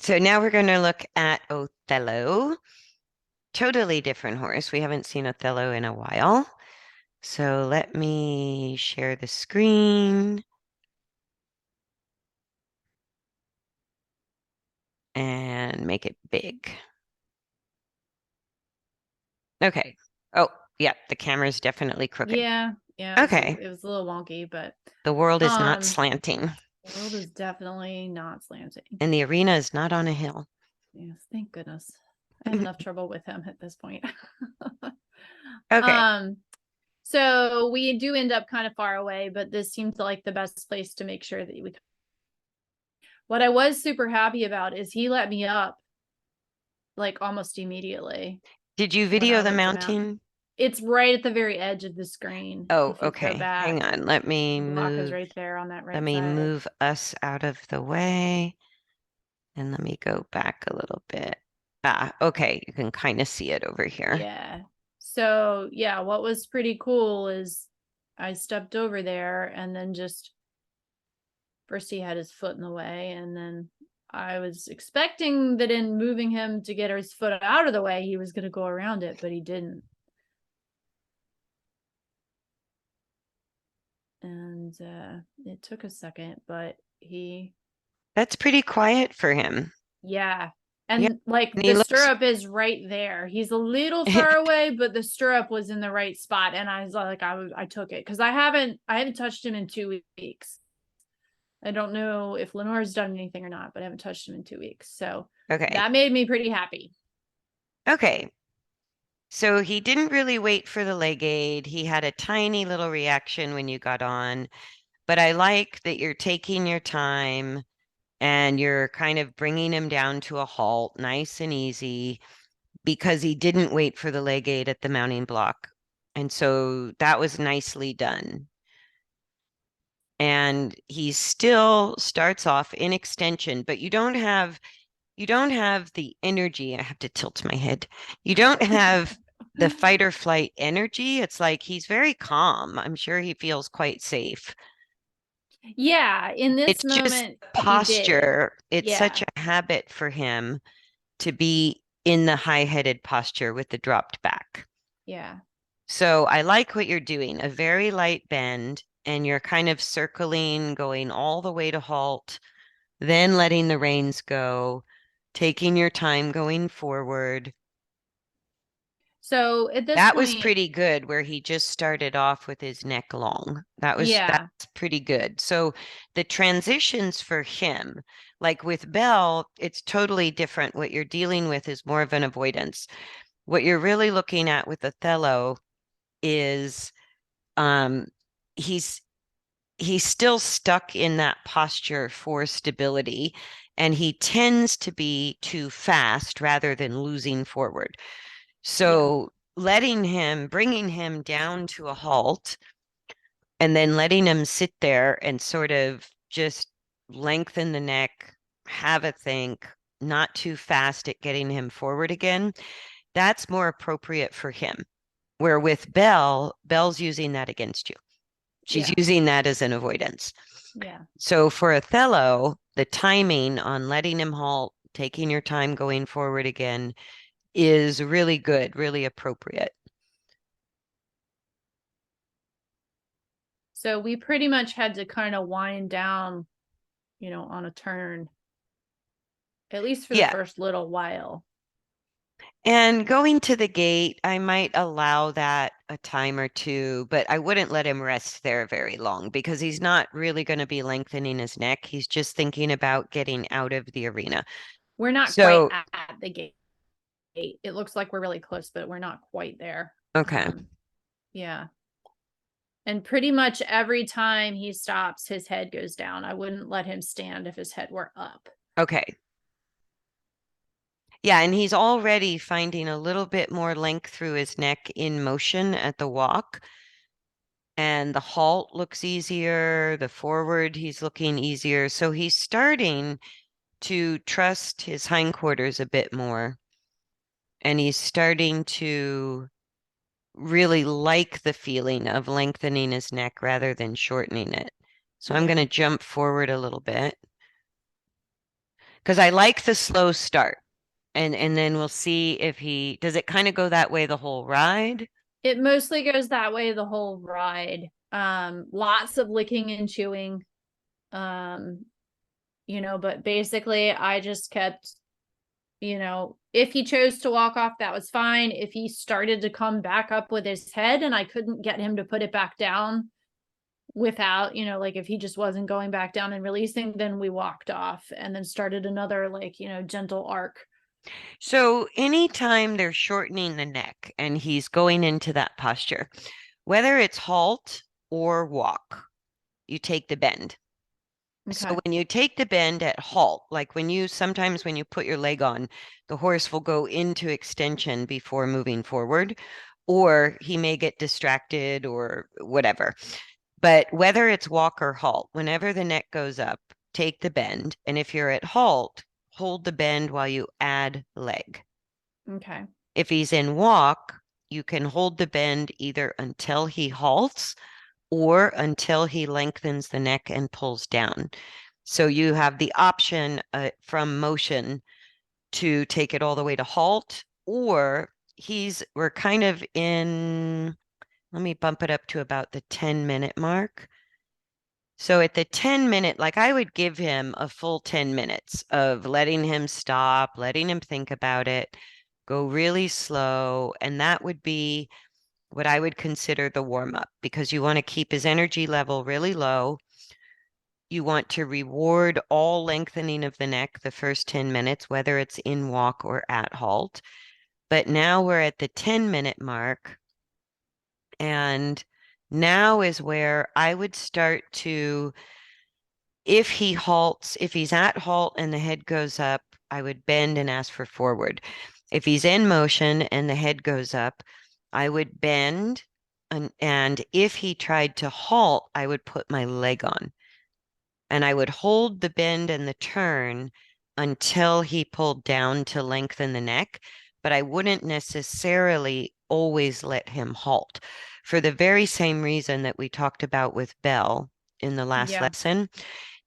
So now we're going to look at Othello. Totally different horse. We haven't seen Othello in a while. So let me share the screen and make it big. Okay. Oh, yeah, the camera's definitely crooked. Yeah, Okay. it was a little wonky, but The world is not um, slanting, the world is definitely not slanting. and the arena is not on a hill. Yes, thank goodness. I have enough trouble with him at this point. Okay. um, so we do end up kind of far away, but this seems like the best place to make sure that we. What I was super happy about is he let me up like almost immediately Did you when video I the went to mount. mounting? It's right at the very edge of the screen. Oh, If you go okay. Hang back, on. Let me the block is move. right there on that Let right me side. move us out of the way. And let me go back a little bit. Ah, okay. You can kind of see it over here. Yeah. So yeah, what was pretty cool is I stepped over there and then just first he had his foot in the way, and then I was expecting that in moving him to get his foot out of the way, he was going to go around it, but he didn't. And it took a second, but That's pretty quiet for him. yeah. Yeah. And like And the he looks, stirrup is right there. He's a little far away, but the stirrup was in the right spot. And I was like, I took it because I haven't touched him in 2 weeks. I don't know if Lenore's done anything or not, but I haven't touched him in 2 weeks. So okay. that made me pretty happy. Okay. So he didn't really wait for the leg aid. He had a tiny little reaction when you got on, but I like that you're taking your time and you're kind of bringing him down to a halt, nice and easy, because he didn't wait for the leg aid at the mounting block. And so that was nicely done. And he still starts off in extension, but you don't have the energy. I have to tilt my head. You don't have the fight or flight energy. It's like he's very calm. I'm sure he feels quite safe. Yeah, in this It's just moment, he did. posture. It's such Yeah, a habit for him to be in the high-headed posture with the dropped back. yeah. So I like what you're doing, a very light bend, and you're kind of circling, going all the way to halt, then letting the reins go, taking your time going forward. So at this That was point, pretty good where he just started off with his neck long. yeah. That's pretty good. So the transitions for him, like with Belle, it's totally different. What you're dealing with is more of an avoidance. What you're really looking at with Othello is um he's he's still stuck in that posture for stability, and he tends to be too fast rather than losing forward. Yeah. So bringing him down to a halt and then letting him sit there and sort of just lengthen the neck, have a think, not too fast at getting him forward again, that's more appropriate for him. Where with Belle's using that against you. She's Yeah. using that as an avoidance. Yeah. So for Othello, the timing on letting him halt, taking your time going forward again is really good, really appropriate. So we pretty much had to kind of wind down, on a turn, at least for the Yeah. first little while. And going to the gate, I might allow that a time or two, but I wouldn't let him rest there very long because he's not really going to be lengthening his neck. He's just thinking about getting out of the arena. We're not quite So, at the gate. It looks like we're really close, but we're not quite there. okay. Yeah. And pretty much every time he stops, his head goes down. I wouldn't let him stand if his head were up. Okay. Yeah, and he's already finding a little bit more length through his neck in motion at the walk. And the halt looks easier. The forward, he's looking easier. So he's starting to trust his hindquarters a bit more. And he's starting to really like the feeling of lengthening his neck rather than shortening it. So I'm going Yeah. to jump forward a little bit. Because I like the slow start. And then we'll see if does it kind of go that way the whole ride? It mostly goes that way the whole ride. Lots of licking and chewing. Um, but basically I just kept, if he chose to walk off, that was fine. If he started to come back up with his head and I couldn't get him to put it back down without, like if he just wasn't going back down and releasing, then we walked off and then started another gentle arc. So anytime they're shortening the neck and he's going into that posture, whether it's halt or walk, you take the bend. So Okay. when you take the bend at halt, like sometimes when you put your leg on, the horse will go into extension before moving forward, or he may get distracted or whatever. But whether it's walk or halt, whenever the neck goes up, take the bend. And if you're at halt, hold the bend while you add leg. Okay. If he's in walk, you can hold the bend either until he halts or until he lengthens the neck and pulls down. So you have the option from motion to take it all the way to halt, or we're kind of in, let me bump it up to about the 10-minute mark. So at the 10-minute, like I would give him a full 10 minutes of letting him stop, letting him think about it, go really slow. And that would be what I would consider the warm up because you want to keep his energy level really low. You want to reward all lengthening of the neck the first 10 minutes, whether it's in walk or at halt. But now we're at the 10-minute mark. And now is where I would start to, if he's at halt and the head goes up, I would bend and ask for forward. If he's in motion and the head goes up, I would bend. And if he tried to halt, I would put my leg on and I would hold the bend and the turn until he pulled down to lengthen the neck, but I wouldn't necessarily always let him halt for the very same reason that we talked about with Belle in the last Yeah. lesson.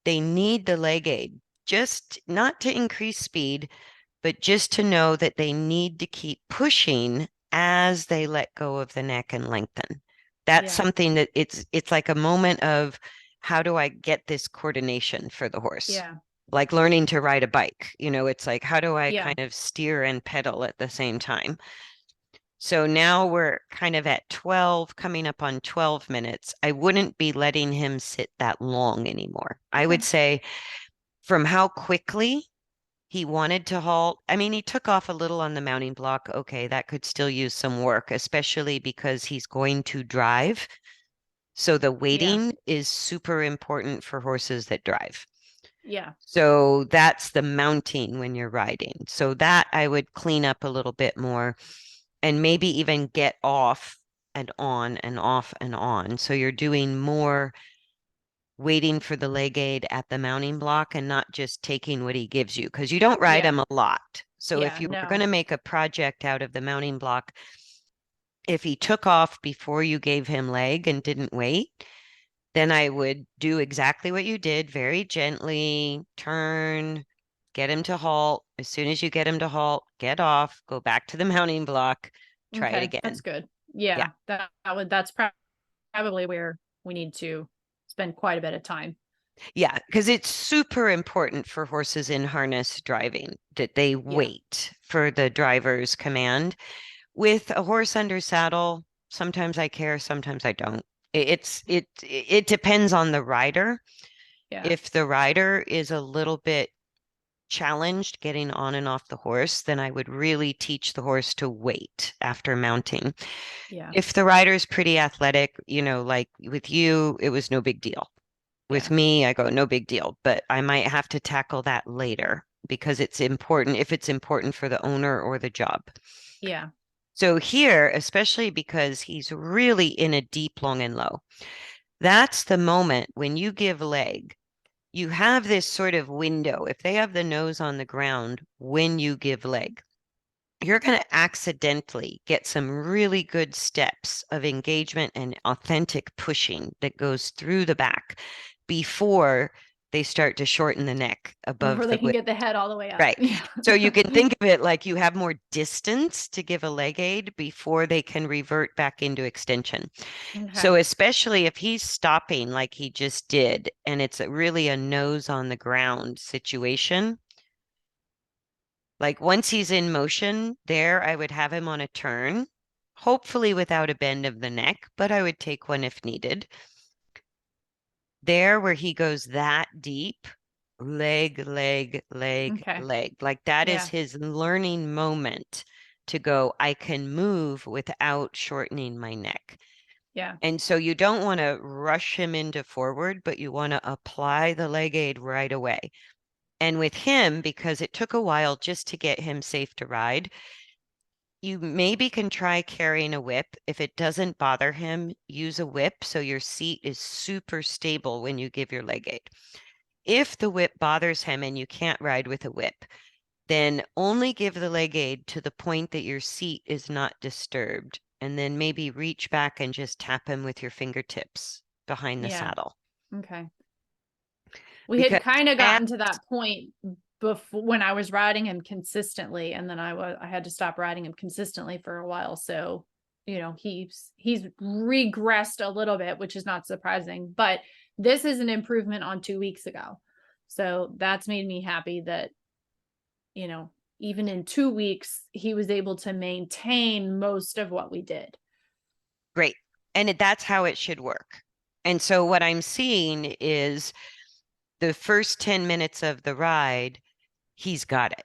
They need the leg aid, just not to increase speed, but just to know that they need to keep pushing as they let go of the neck and lengthen. That's Yeah. something that it's like a moment of how do I get this coordination for the horse? Yeah. Like learning to ride a bike, it's like how do I Yeah. kind of steer and pedal at the same time? So now we're kind of at 12, coming up on 12 minutes. I wouldn't be letting him sit that long anymore. I Okay. would say from how quickly he wanted to halt. I mean, he took off a little on the mounting block. Okay, that could still use some work, especially because he's going to drive. So the Yeah. waiting is super important for horses that drive. Yeah. So that's the mounting when you're riding. So that I would clean up a little bit more and maybe even get off and on and off and on. So you're doing more waiting for the leg aid at the mounting block and not just taking what he gives you because you don't ride Yeah. him a lot. So if Yeah. you were going No. to make a project out of the mounting block, if he took off before you gave him leg and didn't wait, then I would do exactly what you did, very gently turn, get him to halt. As soon as you get him to halt, get off, go back to the mounting block, try it Okay. That's again. good. Yeah. Yeah. That's probably where we need to spend quite a bit of time. Yeah, because it's super important for horses in harness driving that they Yeah. wait for the driver's command. With a horse under saddle, sometimes I care, sometimes I don't. It depends on the rider. Yeah. If the rider is a little bit challenged getting on and off the horse, then I would really teach the horse to wait after mounting. Yeah. If the rider's pretty athletic, like with you, it was no big deal. With Yeah. me, I go, no big deal, but I might have to tackle that later because it's important if it's important for the owner or the job. Yeah. So here, especially because he's really in a deep long and low, that's the moment when you give leg. You have this sort of window. If they have the nose on the ground when you give leg, you're going to accidentally get some really good steps of engagement and authentic pushing that goes through the back before they start to shorten the neck above Before they the can whip. get the head all the way up. Right. Yeah. So you can think of it like you have more distance to give a leg aid before they can revert back into extension. So Okay. especially if he's stopping like he just did, and it's really a nose on the ground situation, like once he's in motion there, I would have him on a turn, hopefully without a bend of the neck, but I would take one if needed. There where he goes that deep, leg, leg, leg, Okay. leg. Like that is Yeah. his learning moment to go, I can move without shortening my neck. Yeah. And so you don't want to rush him into forward, but you want to apply the leg aid right away. And with him, because it took a while just to get him safe to ride, you maybe can try carrying a whip. If it doesn't bother him, use a whip so your seat is super stable when you give your leg aid. If the whip bothers him and you can't ride with a whip, then only give the leg aid to the point that your seat is not disturbed. And then maybe reach back and just tap him with your fingertips behind the Yeah. saddle. Okay. We had Because kind of at, gotten to that point before when I was riding him consistently, and then I had to stop riding him consistently for a while. So, he's regressed a little bit, which is not surprising, but this is an improvement on 2 weeks ago. So that's made me happy that, you know, even in 2 weeks, he was able to maintain most of what we did. great. And that's how it should work. And so what I'm seeing is the first 10 minutes of the ride, he's got it.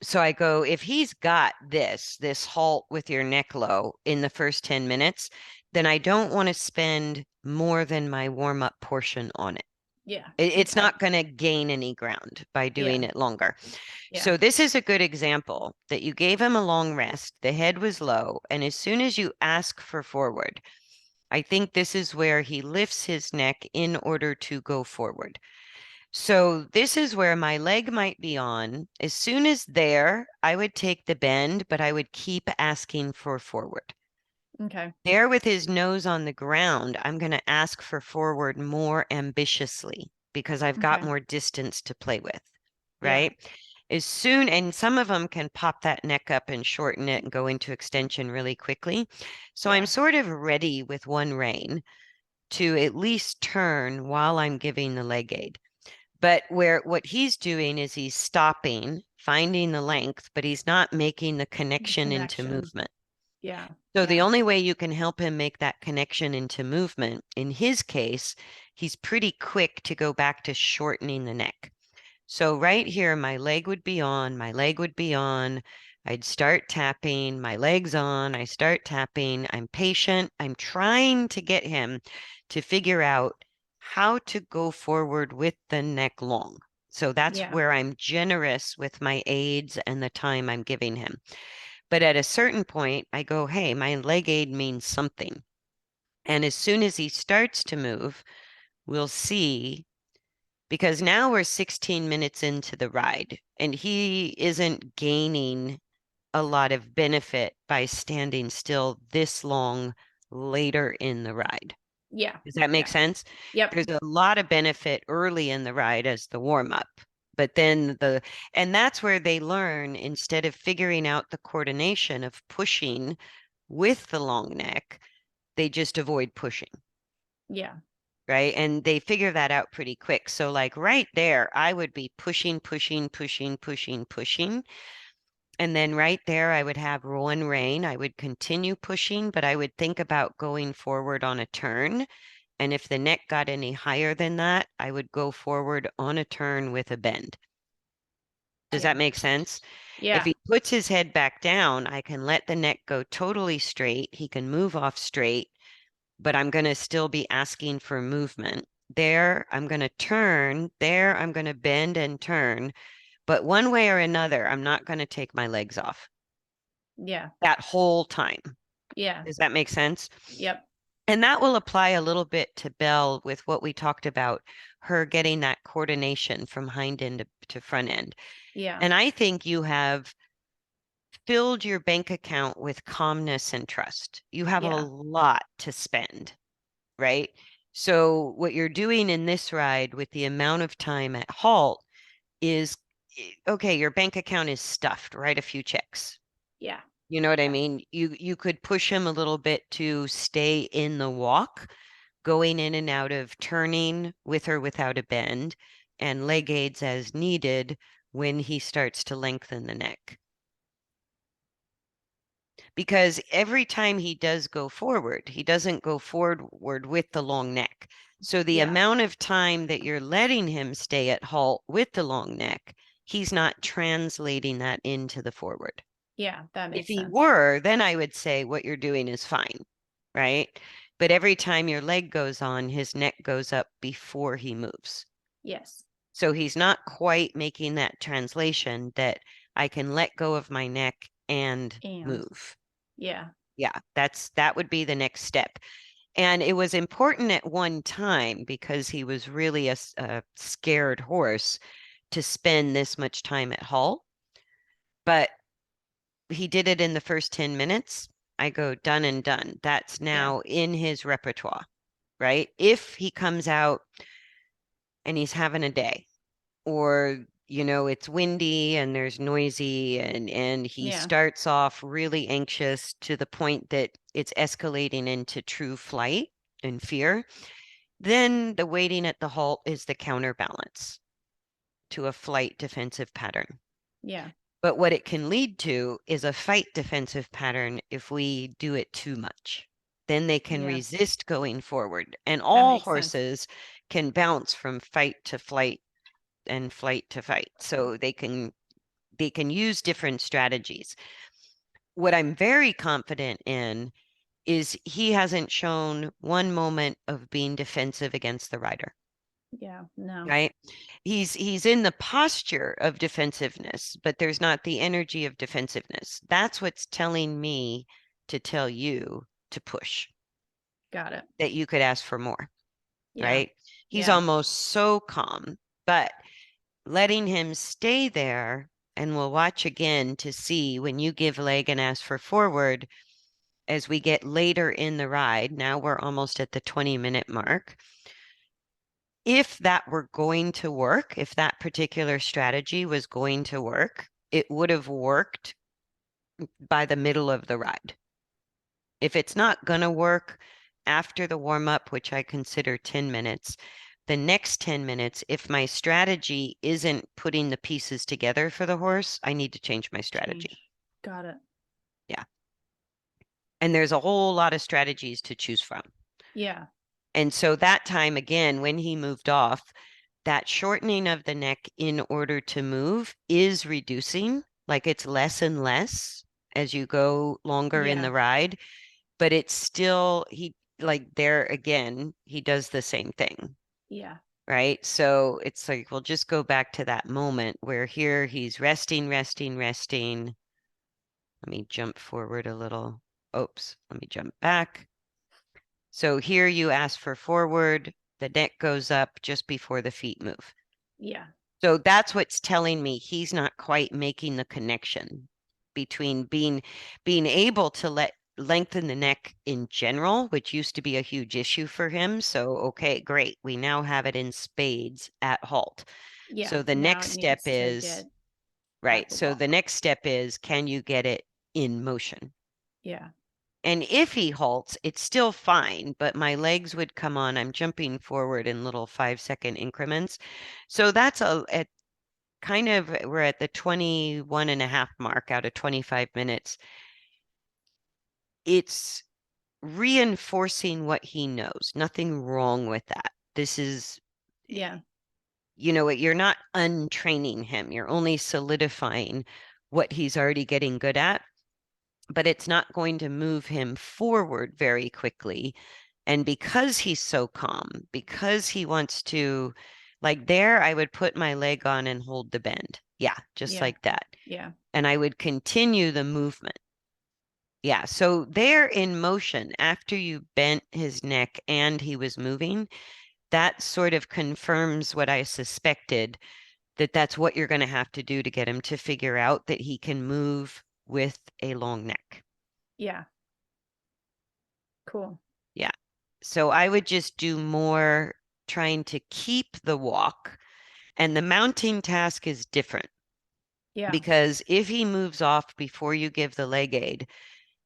So I go, if he's got this halt with your neck low in the first 10 minutes, then I don't want to spend more than my warm up portion on it. Yeah. It's Okay. not going to gain any ground by doing Yeah. it longer. Yeah. So this is a good example that you gave him a long rest, the head was low, and as soon as you ask for forward, I think this is where he lifts his neck in order to go forward. So this is where my leg might be on. As soon as there, I would take the bend, but I would keep asking for forward. Okay. There with his nose on the ground, I'm going to ask for forward more ambitiously because I've got Okay. more distance to play with, Yeah. right? As soon, and some of them can pop that neck up and shorten it and go into extension really quickly. So I'm Yeah. sort of ready with one rein to at least turn while I'm giving the leg aid. But where what he's doing is he's stopping, finding the length, but he's not making the The connection into connection. movement. Yeah. So the Yeah. only way you can help him make that connection into movement, in his case, he's pretty quick to go back to shortening the neck. So right here, my leg would be on, my leg would be on. I'd start tapping, my leg's on, I start tapping. I'm patient. I'm trying to get him to figure out how to go forward with the neck long. So that's Yeah. where I'm generous with my aids and the time I'm giving him. But at a certain point, I go, hey, my leg aid means something. And as soon as he starts to move, we'll see because now we're 16 minutes into the ride and he isn't gaining a lot of benefit by standing still this long later in the ride. Yeah. Does that make Yeah. sense? Yep. There's a lot of benefit early in the ride as the warm up, but then and that's where they learn instead of figuring out the coordination of pushing with the long neck, they just avoid pushing. Yeah. Right. And they figure that out pretty quick. So, like right there, I would be pushing, pushing, pushing, pushing, pushing. And then right there, I would have one rein. I would continue pushing, but I would think about going forward on a turn. And if the neck got any higher than that, I would go forward on a turn with a bend. Does Yeah. that make sense? If Yeah. he puts his head back down, I can let the neck go totally straight. He can move off straight, but I'm going to still be asking for movement. There, I'm going to turn. There, I'm going to bend and turn. But one way or another, I'm not going to take my legs off Yeah. that whole time. Yeah. Does that make sense? Yep. And that will apply a little bit to Belle with what we talked about, her getting that coordination from hind end to front end. Yeah. And I think you have filled your bank account with calmness and trust. You have a Yeah. lot to spend, right? So what you're doing in this ride with the amount of time at halt is okay, your bank account is stuffed, write a few checks. Yeah. You know what I Yeah. mean? You could push him a little bit to stay in the walk, going in and out of turning with or without a bend, and leg aids as needed when he starts to lengthen the neck. Because every time he does go forward, he doesn't go forward with the long neck. So the Yeah. amount of time that you're letting him stay at halt with the long neck, he's not translating that into the forward. Yeah. That If makes he sense. were, then I would say what you're doing is fine, right? But every time your leg goes on, his neck goes up before he moves. Yes. So he's not quite making that translation that I can let go of my neck and And move. yeah. Yeah, that would be the next step. And it was important at one time because he was really a scared horse to spend this much time at Hull. But he did it in the first 10 minutes. I go done and done. That's Yeah. now in his repertoire, right? If he comes out and he's having a day, or it's windy and there's noisy, and he Yeah. starts off really anxious to the point that it's escalating into true flight and fear, then the waiting at the halt is the counterbalance to a flight defensive pattern. Yeah. But what it can lead to is a fight defensive pattern if we do it too much. Then they can Yeah. resist going forward. And That all makes sense. horses can bounce from fight to flight and flight to fight. So they can use different strategies. What I'm very confident in is he hasn't shown one moment of being defensive against the rider, Yeah. No. right? He's in the posture of defensiveness, but there's not the energy of defensiveness. That's what's telling me to tell you to push, Got it. that you could ask for more, Yeah. right? He's Yeah. almost so calm, but letting him stay there, and we'll watch again to see when you give leg and ask for forward as we get later in the ride. Now we're almost at the 20-minute mark. If that were going to work, if that particular strategy was going to work, it would have worked by the middle of the ride. If it's not going to work after the warm up, which I consider 10 minutes, the next 10 minutes, if my strategy isn't putting the pieces together for the horse, I need to change my strategy. Change. Got it. Yeah. And there's a whole lot of strategies to choose from. Yeah. And so that time, again, when he moved off, that shortening of the neck in order to move is reducing, like it's less and less as you go longer in Yeah. the ride, but it's still, like there again, he does the same thing. Yeah. Right. So it's like, we'll just go back to that moment where here he's resting, resting, resting. Let me jump forward a little. Oops. Let me jump back. So here you ask for forward, the neck goes up just before the feet move. Yeah. So that's what's telling me he's not quite making the connection between being able to lengthen the neck in general, which used to be a huge issue for him. So, okay, great. We now have it in spades at halt. Yeah. So the Now next it step needs to is, get at right. the So the walk. next step is, can you get it in motion? Yeah. And if he halts, it's still fine, but my legs would come on. I'm jumping forward in little 5-second increments. So that's at kind of, we're at the 21 and a half mark out of 25 minutes. It's reinforcing what he knows. Nothing wrong with that. This is, Yeah. you're not untraining him. You're only solidifying what he's already getting good at, but it's not going to move him forward very quickly. And because he's so calm, because he wants to, like there, I would put my leg on and hold the bend. Yeah, just Yeah. like that. Yeah. And I would continue the movement. Yeah, so there in motion, after you bent his neck and he was moving, that sort of confirms what I suspected, that that's what you're going to have to do to get him to figure out that he can move with a long neck. Yeah. Cool. Yeah. So I would just do more trying to keep the walk. And the mounting task is different Yeah. because if he moves off before you give the leg aid,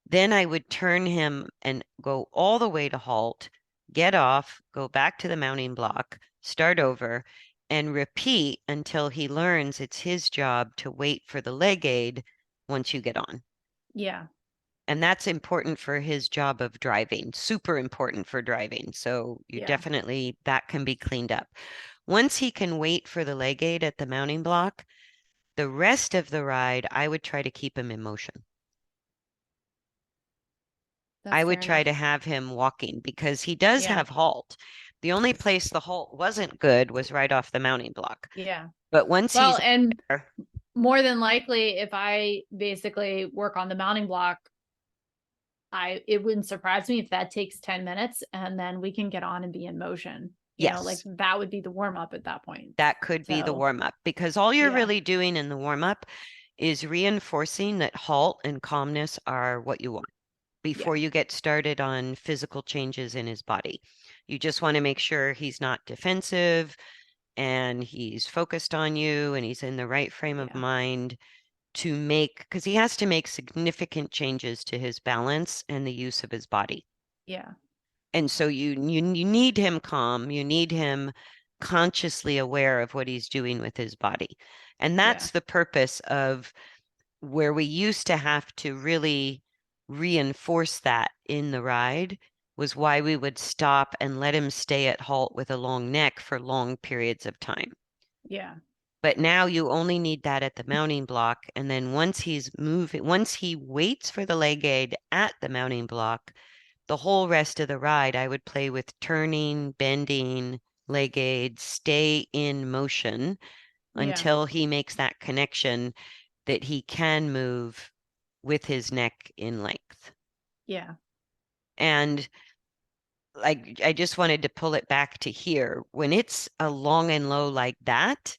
then I would turn him and go all the way to halt, get off, go back to the mounting block, start over, and repeat until he learns it's his job to wait for the leg aid once you get on. Yeah. And that's important for his job of driving, super important for driving. So you Yeah. definitely, that can be cleaned up. Once he can wait for the leg aid at the mounting block, the rest of the ride, I would try to keep him in motion. I That's would fair try enough. to have him walking because he does Yeah. have halt. The only place the halt wasn't good was right off the mounting block. Yeah. But once Well, he's and there, more than likely, if I basically work on the mounting block, it wouldn't surprise me if that takes 10 minutes and then we can get on and be in motion. Like yes, that would be the warm up at that point. that could be the So, warm up because all you're yeah. really doing in the warm up is reinforcing that halt and calmness are what you want before Yeah. you get started on physical changes in his body. You just want to make sure he's not defensive and he's focused on you and he's in the right frame of Yeah. mind to make, because he has to make significant changes to his balance and the use of his body. Yeah. And so you need him calm, you need him consciously aware of what he's doing with his body. And Yeah. that's the purpose of where we used to have to really reinforce that in the ride was why we would stop and let him stay at halt with a long neck for long periods of time. Yeah. But now you only need that at the mounting block. And then once he waits for the leg aid at the mounting block, the whole rest of the ride, I would play with turning, bending, leg aid, stay in motion Yeah. until he makes that connection that he can move with his neck in length. Yeah. And like, I just wanted to pull it back to here. When it's a long and low like that,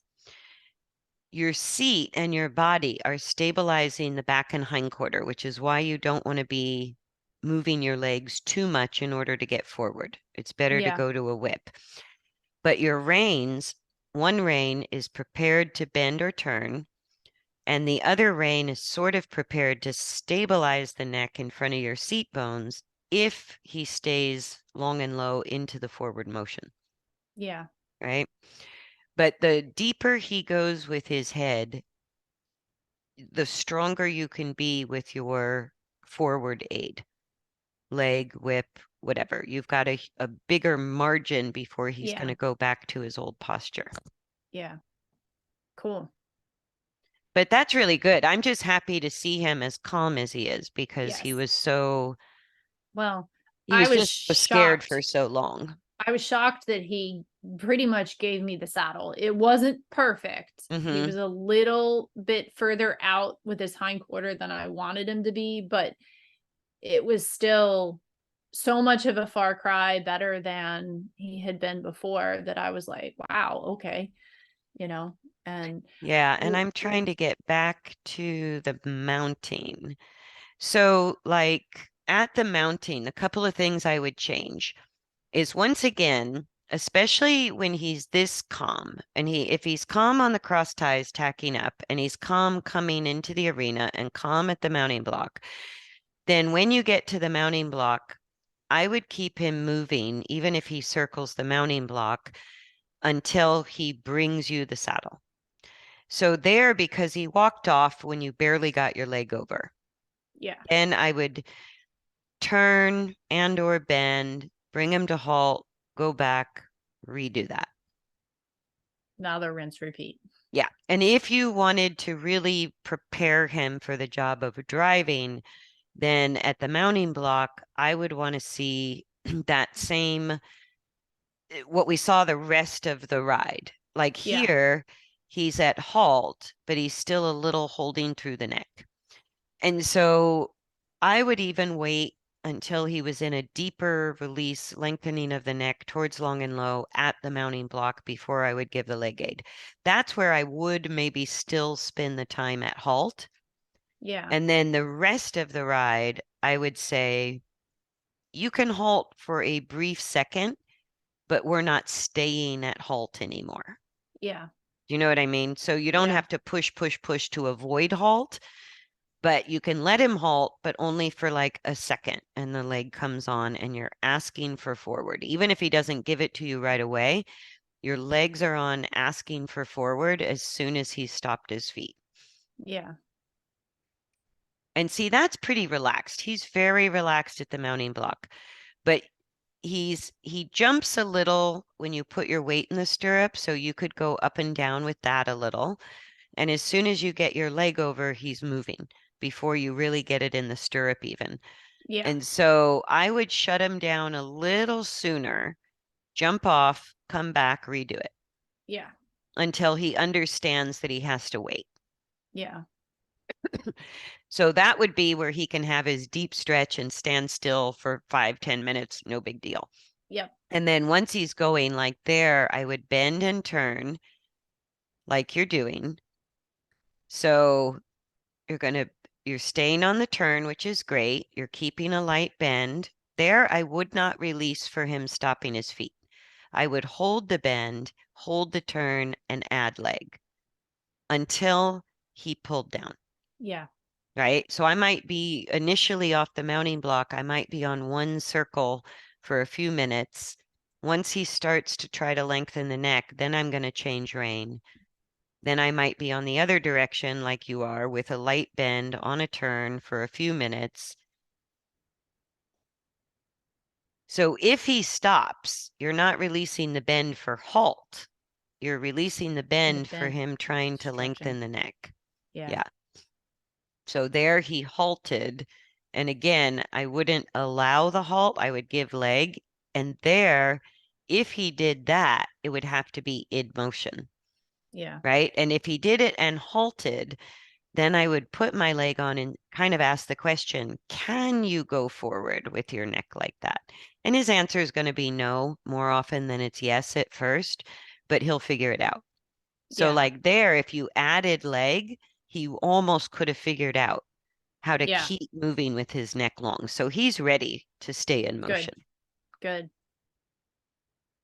your seat and your body are stabilizing the back and hindquarter, which is why you don't want to be moving your legs too much in order to get forward. It's better to Yeah. go to a whip. But your reins, one rein is prepared to bend or turn, and the other rein is sort of prepared to stabilize the neck in front of your seat bones if he stays long and low into the forward motion, Yeah. right? But the deeper he goes with his head, the stronger you can be with your forward aid, leg, whip, whatever. You've got a bigger margin before he's going Yeah. to go back to his old posture. Yeah. Cool. But that's really good. I'm just happy to see him as calm as he is because Yes. Well, he I was was just so scared for shocked. so long. I was shocked that he pretty much gave me the saddle. It wasn't perfect. He Hmm. was a little bit further out with his hindquarter than I wanted him to be, but it was still so much of a far cry better than he had been before that I was like, wow, okay, you know, and Yeah, and oh, I'm yeah, trying to get back to the mounting. So, like at the mounting, a couple of things I would change is once again, especially when he's this calm, and if he's calm on the cross ties tacking up, and he's calm coming into the arena and calm at the mounting block, then when you get to the mounting block, I would keep him moving, even if he circles the mounting block, until he brings you the saddle. So there, because he walked off when you barely got your leg over, yeah. then I would turn and or bend, bring him to halt, go back, redo that. Now the rinse repeat. Yeah. And if you wanted to really prepare him for the job of driving, then at the mounting block, I would want to see that same, what we saw the rest of the ride. Like Yeah, here, he's at halt, but he's still a little holding through the neck. And so I would even wait until he was in a deeper release, lengthening of the neck towards long and low at the mounting block before I would give the leg aid. That's where I would maybe still spend the time at halt. yeah, And then the rest of the ride, I would say you can halt for a brief second, but we're not staying at halt anymore. Yeah. Do you know what I mean? So you don't Yeah. have to push, push, push to avoid halt, but you can let him halt, but only for like a second. And the leg comes on and you're asking for forward. Even if he doesn't give it to you right away, your legs are on asking for forward as soon as he stopped his feet. Yeah. And see, that's pretty relaxed. He's very relaxed at the mounting block, but he jumps a little when you put your weight in the stirrup, so you could go up and down with that a little. And as soon as you get your leg over, he's moving before you really get it in the stirrup even. Yeah. And so I would shut him down a little sooner, jump off, come back, redo it Yeah. until he understands that he has to wait. Yeah. So that would be where he can have his deep stretch and stand still for 5, 10 minutes, no big deal. Yep. And then once he's going like there, I would bend and turn like you're doing. So you're staying on the turn, which is great. You're keeping a light bend. There, I would not release for him stopping his feet. I would hold the bend, hold the turn, and add leg until he pulled down. Yeah. Right? So I might be initially off the mounting block, I might be on one circle for a few minutes. Once he starts to try to lengthen the neck, then I'm going to change rein. Then I might be on the other direction like you are with a light bend on a turn for a few minutes. So if he stops, you're not releasing the bend for halt. You're releasing the The bend for bend him trying to stretching. lengthen the neck. Yeah. Yeah. So there he halted. And again, I wouldn't allow the halt. I would give leg. And there, if he did that, it would have to be in motion, Yeah. right? And if he did it and halted, then I would put my leg on and kind of ask the question, can you go forward with your neck like that? And his answer is going to be no more often than it's yes at first, but he'll figure it out. So, Yeah. like there, if you added leg, he almost could have figured out how to Yeah. keep moving with his neck long. So he's ready to stay in Good. motion. Good.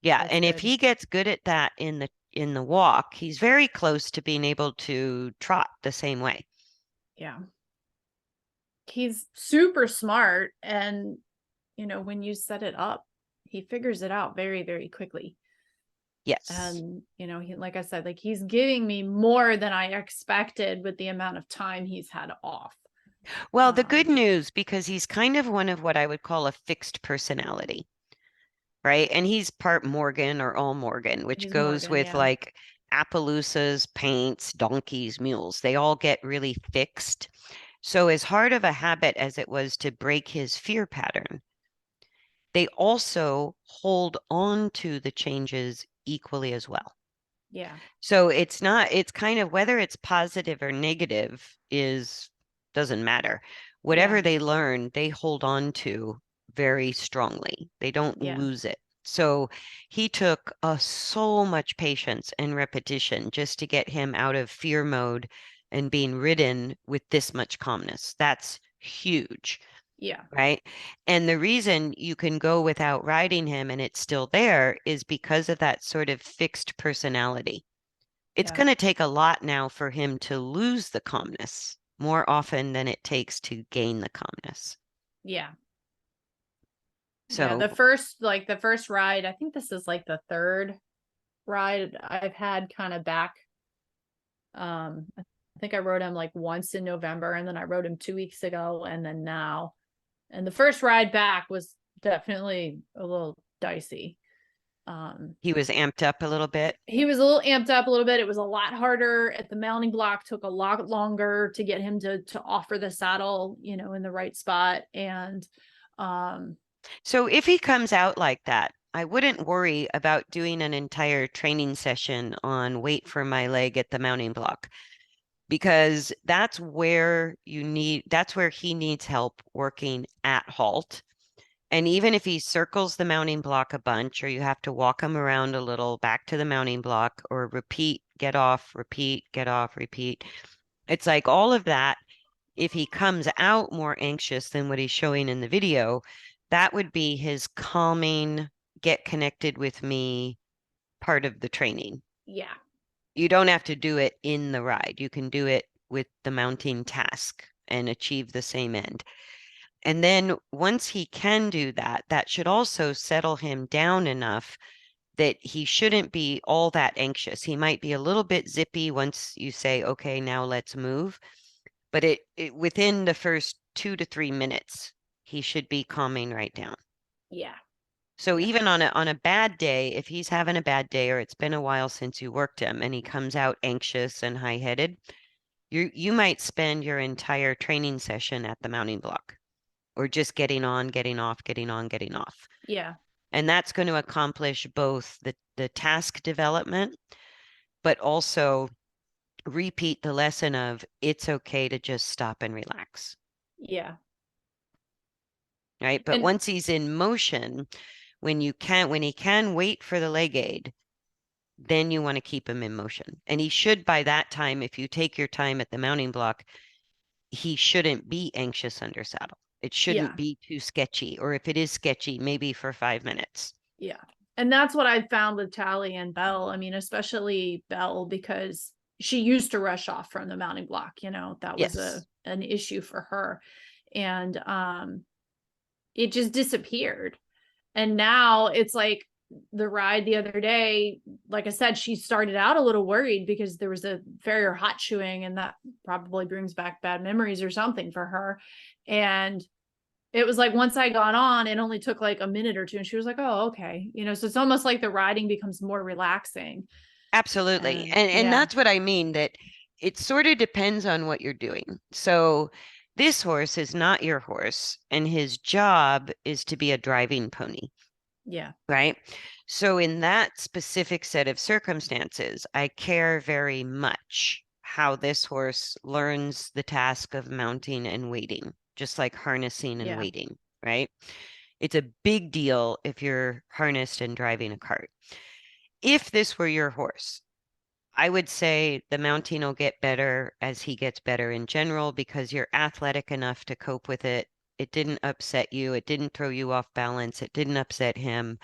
Yeah, That's and if good. he gets good at that in the walk, he's very close to being able to trot the same way. Yeah. He's super smart, and when you set it up, he figures it out very, very quickly. Yes. And he, like I said, like, he's giving me more than I expected with the amount of time he's had off. Well, the good news, because he's kind of one of what I would call a fixed personality, right? And he's part Morgan or all Morgan, which He's goes Morgan, with yeah. like Appaloosas, paints, donkeys, mules. They all get really fixed. So, as hard of a habit as it was to break his fear pattern, they also hold on to the changes equally as well. Yeah. So it's kind of whether it's positive or negative is doesn't matter. Yeah. Whatever they learn, they hold on to very strongly. They don't Yeah. lose it. So he took so much patience and repetition just to get him out of fear mode and being ridden with this much calmness. That's huge, Yeah. right? And the reason you can go without riding him and it's still there is because of that sort of fixed personality. It's Yeah. going to take a lot now for him to lose the calmness more often than it takes to gain the calmness. Yeah. Yeah. So The first ride, I think this is like the third ride I've had kind of back. I think I rode him like once in November, and then I rode him 2 weeks ago, and then now. And the first ride back was definitely a little dicey. he was amped up a little bit. He was a little amped up a little bit. It was a lot harder at the mounting block, took a lot longer to get him to offer the saddle, in the right spot. And So if he comes out like that, I wouldn't worry about doing an entire training session on wait for my leg at the mounting block because that's where he needs help working at halt. And even if he circles the mounting block a bunch, or you have to walk him around a little back to the mounting block, or repeat, get off, repeat, get off, repeat. It's like all of that. If he comes out more anxious than what he's showing in the video, That would be his calming, get connected with me part of the training. Yeah. You don't have to do it in the ride. You can do it with the mounting task and achieve the same end. And then once he can do that, that should also settle him down enough that he shouldn't be all that anxious. He might be a little bit zippy once you say, okay, now let's move. But it within the first 2 to 3 minutes, he should be calming right down. Yeah. So Yeah. even on a bad day, if he's having a bad day or it's been a while since you worked him and he comes out anxious and high-headed, you might spend your entire training session at the mounting block or just getting on, getting off, getting on, getting off. Yeah. And that's going to accomplish both the task development, but also repeat the lesson of it's okay to just stop and relax. Yeah. Right. But And once he's in motion, when he can wait for the leg aid, then you want to keep him in motion. And he should, by that time, if you take your time at the mounting block, he shouldn't be anxious under saddle. It shouldn't yeah. be too sketchy. Or if it is sketchy, maybe for 5 minutes. Yeah. And that's what I found with Tally and Belle. I mean, especially Belle, because she used to rush off from the mounting block, that was Yes. an issue for her. And it just disappeared. And now it's like the ride the other day, like I said, she started out a little worried because there was a farrier hot shoeing, and that probably brings back bad memories or something for her. And it was like once I got on, it only took like a minute or two, and she was like, oh, okay. So it's almost like the riding becomes more relaxing. Absolutely. And And yeah. that's what I mean, that it sort of depends on what you're doing. So this horse is not your horse, and his job is to be a driving pony, Yeah. right? So in that specific set of circumstances, I care very much how this horse learns the task of mounting and waiting, just like harnessing and Yeah. waiting, right? It's a big deal if you're harnessed and driving a cart. If this were your horse, I would say the mounting will get better as he gets better in general because you're athletic enough to cope with it. It didn't upset you. It didn't throw you off balance. It didn't upset him.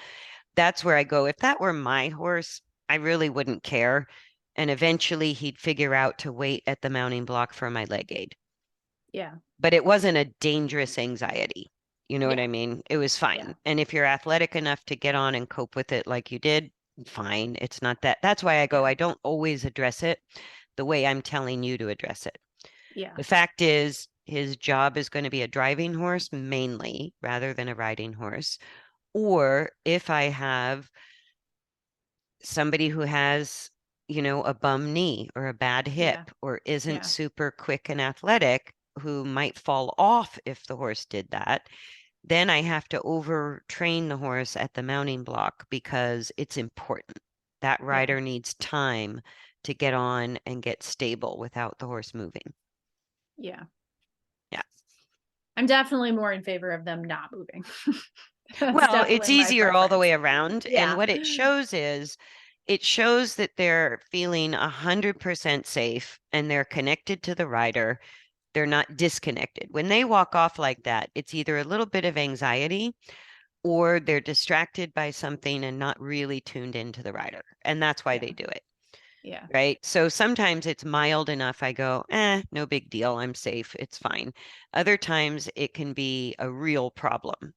That's where I go. If that were my horse, I really wouldn't care. And eventually he'd figure out to wait at the mounting block for my leg aid. Yeah. But it wasn't a dangerous anxiety. You know what Yeah. I mean? It was Yeah. fine. And if you're athletic enough to get on and cope with it like you did, fine. It's not that. That's why I go, Yeah. I don't always address it the way I'm telling you to address it. Yeah. The fact is, his job is going to be a driving horse mainly rather than a riding horse. Or if I have somebody who has, a bum knee or a bad hip Yeah. or isn't Yeah. super quick and athletic, who might fall off if the horse did that, then I have to overtrain the horse at the mounting block because it's important. That Yeah. rider needs time to get on and get stable without the horse moving. Yeah. Yeah. I'm definitely more in favor of them not moving. That's Well, it's definitely my easier all the preference. way around. And Yeah. what it shows is it shows that they're feeling 100% safe and they're connected to the rider. They're not disconnected. When they walk off like that, it's either a little bit of anxiety or they're distracted by something and not really tuned into the rider. And that's why Yeah. they do it. Yeah. Right. So sometimes it's mild enough. I go, no big deal. I'm safe. It's fine. Other times it can be a real problem,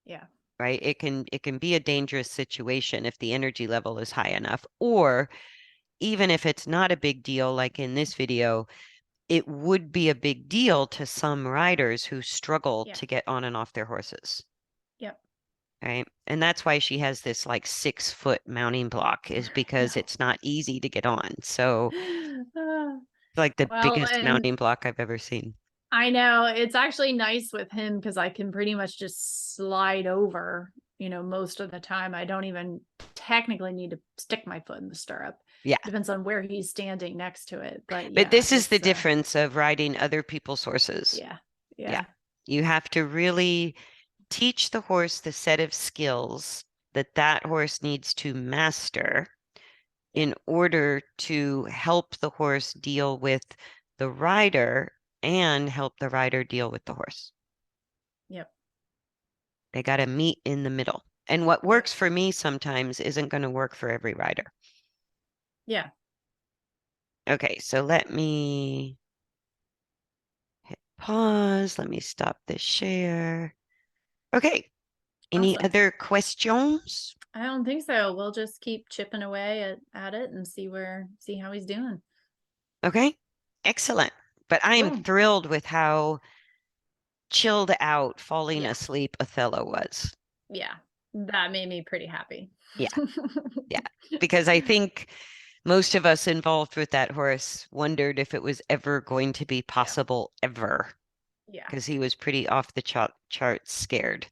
Yeah. right? It can be a dangerous situation if the energy level is high enough, or even if it's not a big deal, like in this video, it would be a big deal to some riders who struggle Yeah. to get on and off their horses. Yep. Right. And that's why she has this like 6 foot mounting block, is because No. it's not easy to get on. So Uh, it's like the well, biggest and mounting block I've ever seen. I know it's actually nice with him because I can pretty much just slide over, most of the time. I don't even technically need to stick my foot in the stirrup. Yeah. Depends on where he's standing next to it. But But yeah, this is the it's difference of riding other people's horses. yeah. Yeah. Yeah. You have to really teach the horse the set of skills that that horse needs to master Yeah. in order to help the horse deal with the rider and help the rider deal with the horse. Yep. They got to meet in the middle. And what Right. works for me sometimes isn't going to work for every rider. Yeah. Okay, so let me hit pause. Let me stop this share. Okay, any Awesome. other questions? I don't think so. We'll just keep chipping away at it and see how he's doing. Okay, excellent. But I am Cool. thrilled with how chilled out falling Yeah. asleep Othello was. Yeah. That made me pretty happy. Yeah, yeah. Because I think most of us involved with that horse wondered if it was ever going to be Yeah. possible ever, Yeah. because he was pretty off the charts scared.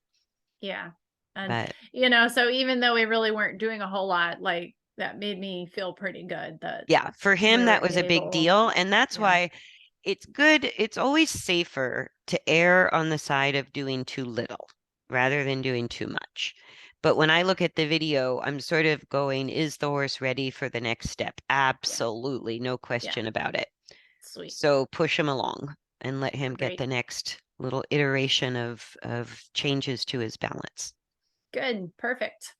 Yeah. And But so even though we really weren't doing a whole lot, like that made me feel pretty good that yeah, for we him, were that was a big able. deal. And that's Yeah. why it's good. It's always safer to err on the side of doing too little rather than doing too much. But when I look at the video, I'm sort of going, is the horse ready for the next step? Yeah. Absolutely, no Yeah. question about it. Sweet. So push him along and let him get Great. the next little iteration of changes to his balance. Good. Perfect.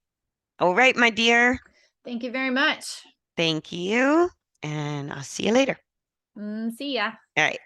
All right, my dear. Thank you very much. Thank you. And I'll see you later. See ya. All right.